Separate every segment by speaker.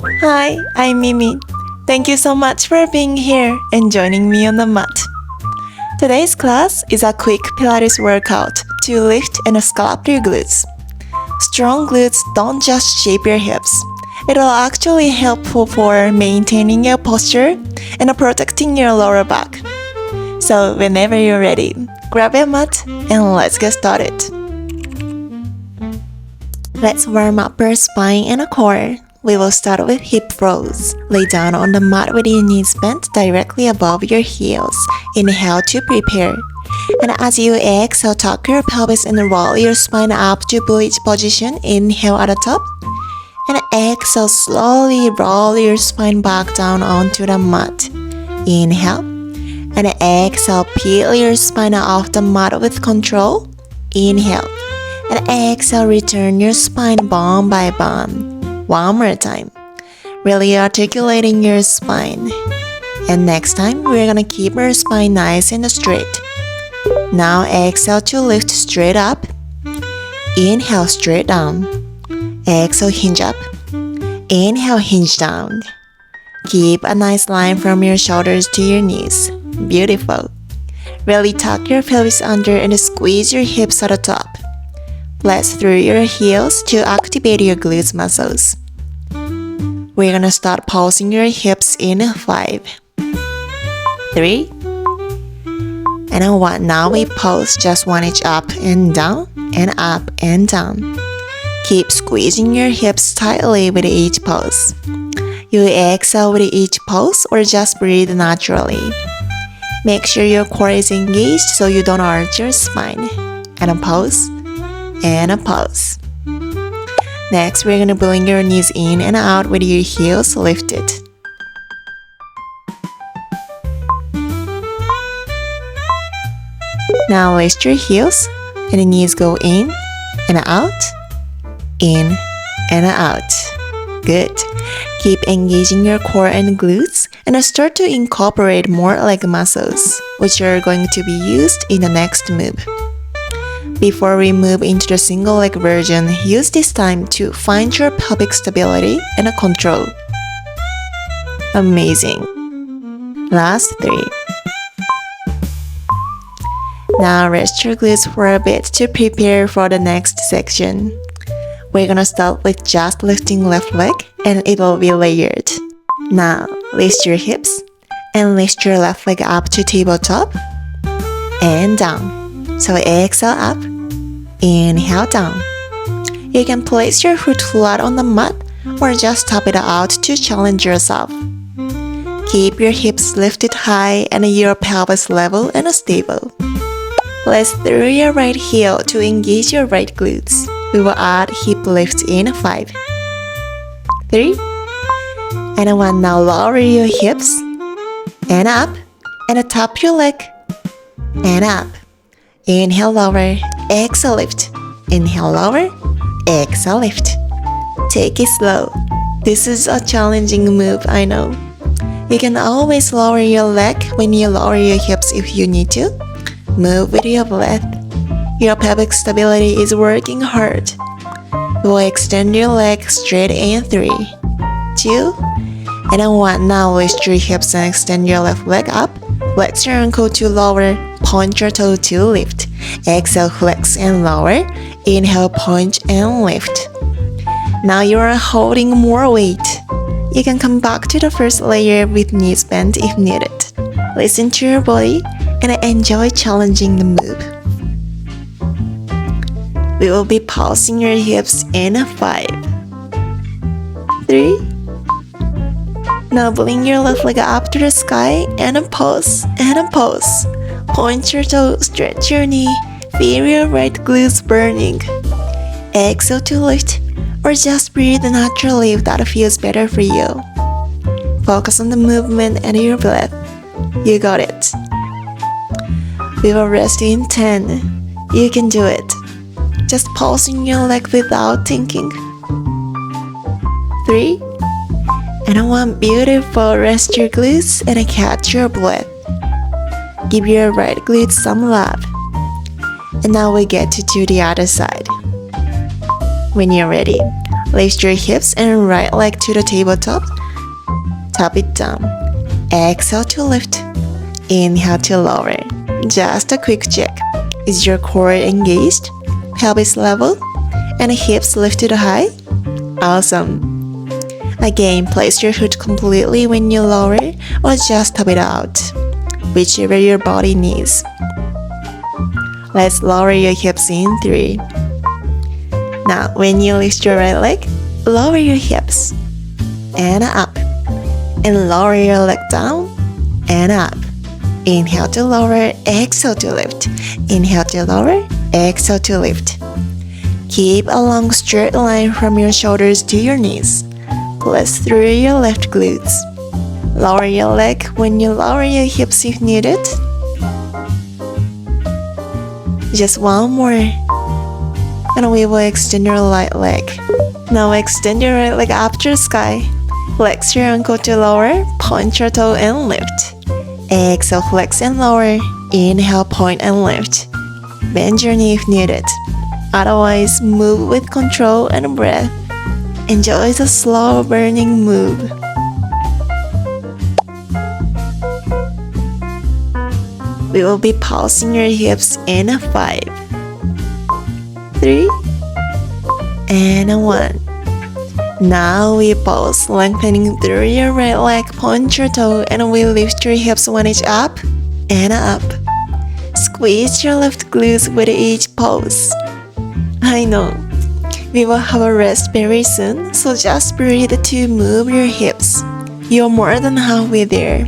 Speaker 1: Hi, I'm Mimi. Thank you so much for being here and joining me on the mat. Today's class is a quick Pilates workout to lift and sculpt your glutes. Strong glutes don't just shape your hips. It'll actually help for maintaining your posture and protecting your lower back. So whenever you're ready, grab your mat and let's get started. Let's warm up your spine and core. We will start with hip throws. Lay down on the mat with your knees bent directly above your heels. Inhale to prepare. And as you exhale, tuck your pelvis and roll your spine up to bridge position. Inhale at the top. And exhale, slowly roll your spine back down onto the mat. Inhale. And exhale, peel your spine off the mat with control. Inhale. And exhale, return your spine bone by bone. One more time. Really articulating your spine. And next time, we're gonna keep our spine nice and straight. Now exhale to lift straight up. Inhale, straight down. Exhale, hinge up. Inhale, hinge down. Keep a nice line from your shoulders to your knees. Beautiful. Really tuck your pelvis under and squeeze your hips at the top. Press through your heels to activate your glutes muscles. We're gonna start pulsing your hips in 5, 3, and 1. Now we pulse just 1 inch up and down and up and down. Keep squeezing your hips tightly with each pulse. You exhale with each pulse or just breathe naturally. Make sure your core is engaged so you don't arch your spine. And a pulse. And a pause. Next, we're gonna bring your knees in and out with your heels lifted. Now lift your heels and the knees go in and out, in and out. Good. Keep engaging your core and glutes and start to incorporate more leg muscles, which are going to be used in the next move. Before we move into the single leg version, use this time to find your pelvic stability and control. Amazing. Last 3. Now rest your glutes for a bit to prepare for the next section. We're gonna start with just lifting left leg and it will be layered. Now lift your hips and lift your left leg up to tabletop and down. So exhale up, inhale down. You can place your foot flat on the mat or just tap it out to challenge yourself. Keep your hips lifted high and your pelvis level and stable. Press through your right heel to engage your right glutes. We will add hip lifts in 5, 3, and 1. Now lower your hips and up and tap your leg and up. Inhale, lower, exhale, lift. Inhale, lower, exhale, lift. Take it slow. This is a challenging move, I know. You can always lower your leg when you lower your hips if you need to. Move with your breath. Your pelvic stability is working hard. You will extend your leg straight in 3, 2, and 1. Now lift your hips and extend your left leg up. Flex your ankle to lower, point your toe to lift. Exhale, flex and lower. Inhale, point and lift. Now you are holding more weight. You can come back to the first layer with knees bent if needed. Listen to your body and enjoy challenging the move. We will be pulsing your hips in 5, 3. Now bring your left leg up to the sky and a pause and a pause. Point your toe, stretch your knee, feel your right glutes burning. Exhale to lift or just breathe naturally if that feels better for you. Focus on the movement and your breath. You got it. We will rest in 10. You can do it. Just pulsing your leg without thinking. 3, and 1. Beautiful. Rest your glutes and catch your breath. Give your right glute some love. And now we get to do the other side. When you're ready, Lift your hips and right leg to the tabletop. Tap it down. Exhale to lift. Inhale to lower. Just a quick check. Is your core engaged? Pelvis level? And hips lifted high? Awesome. Again, place your foot completely when you lower or just tap it out, whichever your body needs. Let's lower your hips in 3. Now, when you lift your right leg, lower your hips and up. And lower your leg down and up. Inhale to lower, exhale to lift. Inhale to lower, exhale to lift. Keep a long straight line from your shoulders to your knees. Press through your left glutes. Lower your leg when you lower your hips if needed. Just one more. And we will extend your right leg. Now extend your right leg up to the sky. Flex your ankle to lower, point your toe and lift. Exhale, flex and lower. Inhale, point and lift. Bend your knee if needed. Otherwise, move with control and breath. Enjoy the slow burning move. We will be pulsing your hips in 5, 3, and 1. Now we pulse, lengthening through your right leg, point your toe, and we lift your hips one inch up and up. Squeeze your left glutes with each pulse. I know, we will have a rest very soon, so just breathe to move your hips. You're more than halfway there.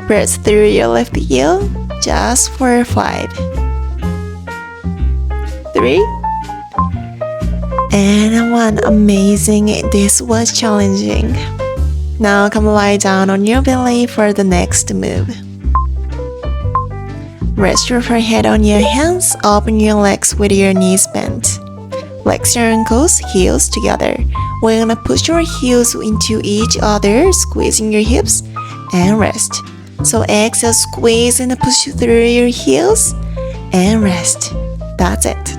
Speaker 1: Press through your left heel, just for 5, 3, and 1. Amazing, this was challenging. Now come lie down on your belly for the next move. Rest your forehead on your hands, open your legs with your knees bent. Flex your ankles, heels together. We're gonna push your heels into each other, squeezing your hips, and rest. So exhale, squeeze and push through your heels, and rest. That's it.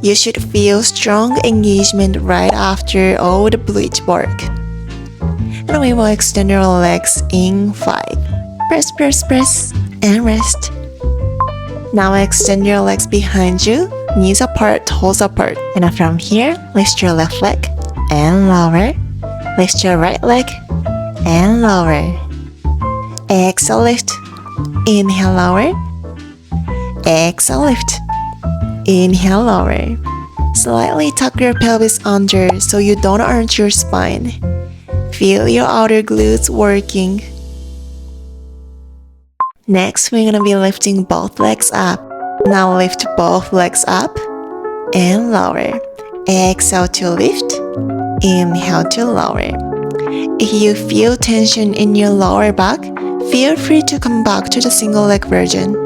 Speaker 1: You should feel strong engagement right after all the bleach work. And we will extend your legs in 5. Press, press, press, and rest. Now extend your legs behind you, knees apart, toes apart. And from here, lift your left leg and lower. Lift your right leg and lower. Exhale, lift. Inhale, lower. Exhale, lift. Inhale, lower. Slightly tuck your pelvis under so you don't arch your spine. Feel your outer glutes working. Next, we're gonna be lifting both legs up. Now lift both legs up and lower. Exhale to lift. Inhale to lower. If you feel tension in your lower back, feel free to come back to the single leg version.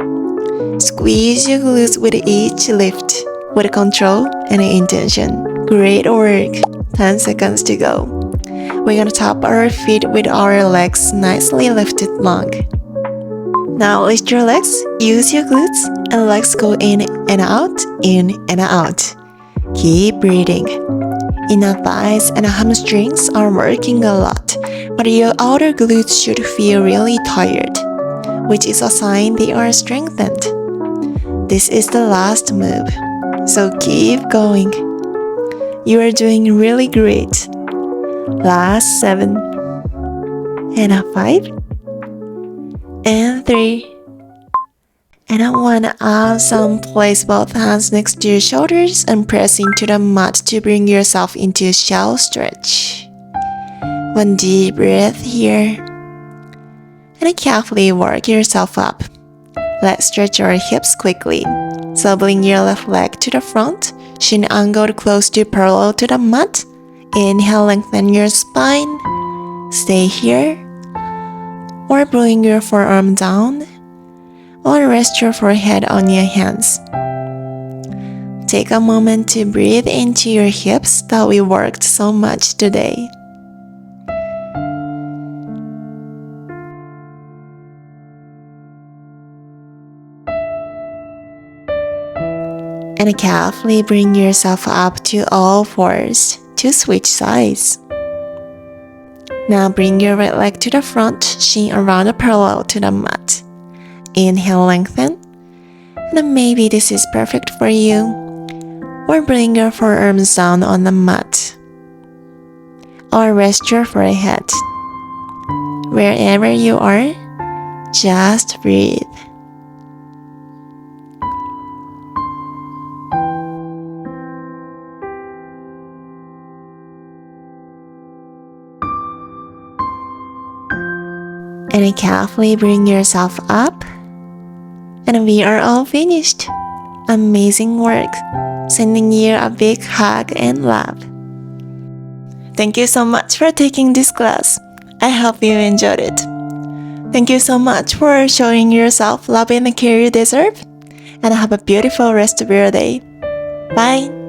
Speaker 1: Squeeze your glutes with each lift, with control and intention. Great work. 10 seconds to go. We're gonna tap our feet with our legs nicely lifted long. Now lift your legs, use your glutes, and legs go in and out, in and out. Keep breathing. Inner thighs and hamstrings are working a lot, but your outer glutes should feel really tired, which is a sign they are strengthened. This is the last move, so keep going. You are doing really great. Last 7, and 5, and 3, and 1. Awesome. Place both hands next to your shoulders and press into the mat to bring yourself into a shallow stretch. One deep breath here, and carefully work yourself up. Let's stretch our hips quickly. So bring your left leg to the front, shin angled close to parallel to the mat. Inhale, lengthen your spine. Stay here. Or bring your forearm down. Or rest your forehead on your hands. Take a moment to breathe into your hips that we worked so much today. And carefully bring yourself up to all fours to switch sides. Now bring your right leg to the front, shin around the parallel to the mat. Inhale, lengthen. And maybe this is perfect for you. Or bring your forearms down on the mat. Or rest your forehead. Wherever you are, just breathe. And carefully bring yourself up. And we are all finished. Amazing work. Sending you a big hug and love. Thank you so much for taking this class. I hope you enjoyed it. Thank you so much for showing yourself love and the care you deserve. And have a beautiful rest of your day. Bye.